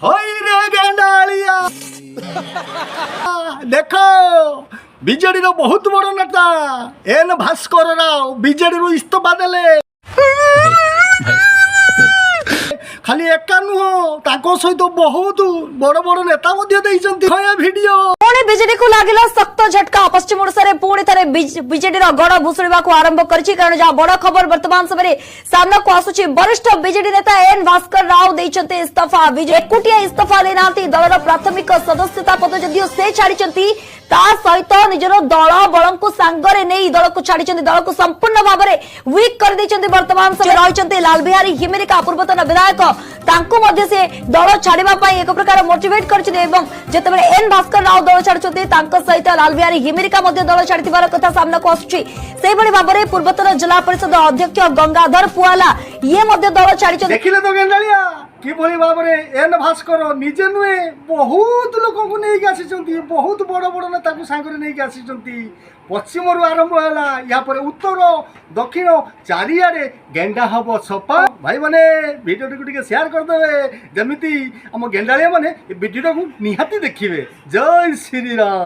হই রে গেন্ডালিয়া দেখো বিজেডির বহুত বড় নেতা এন ভাস্কর রাও বিজেডির ইস্তফা দেলে খালি একা নুহ তাଙ୍କ সহিত বহুত বড় বড় নেতা মধ্য দেইছন্তি হয় ভিডিও पुणी बीजेडी को लगिला सख्त झटका पश्चिम ओडिशा रे पुणी थरे बीजेडी रो गड़ भुसुड़िबा को आरंभ करछि कारण जा बड़ खबर वर्तमान समय सामना को आसुछि वरिष्ठ बीजेडी नेता एन भास्कर राव दैछन्ते इस्तीफा एकुटिया इस्तीफा देनांती दलर प्राथमिक सदस्यता पद जदियो से छाडिछन्ती ता सहित निजर दल बल को सांगरे नहीं दल को छाडिछन्ती दल को संपूर्ण भाव में वीक कर दैछन्ती वर्तमान समय रहिछन्ती लाल बिहारी हिमेरिका पूर्वतन विधायक तांको मध्य से दल छाड़िबा पई एक प्रकार मोटिवेट करछन्ती एवं जेतेबेले एन भास्कर राव दल छाड़ुछन्ती तांको सहित लाल बिहारी हिमेरिका मध्य दल छाड़िथिबार कथा सामना को आसुछि सेहि भली भाव में पूर्वतन जिला परिषद अध्यक्ष गंगाधर पुआला ये मध्य दल छाड़िछन्ती देखिले तो गेंडालिया किभली भाव में एन भास्कर निजे नुहे बहुत लोक को नहीं आसी बहुत बड़ बड़ नेता को सांगरे नहीं आसी पश्चिम आरंभ है या पर उत्तर दक्षिण चारिआडे गेंडा हम सफा भाई मैंने भिडियो टी शेयर करदे जमी आम गेंडालिया मैंने भिडियो को निहाती देखिए जय श्री राम।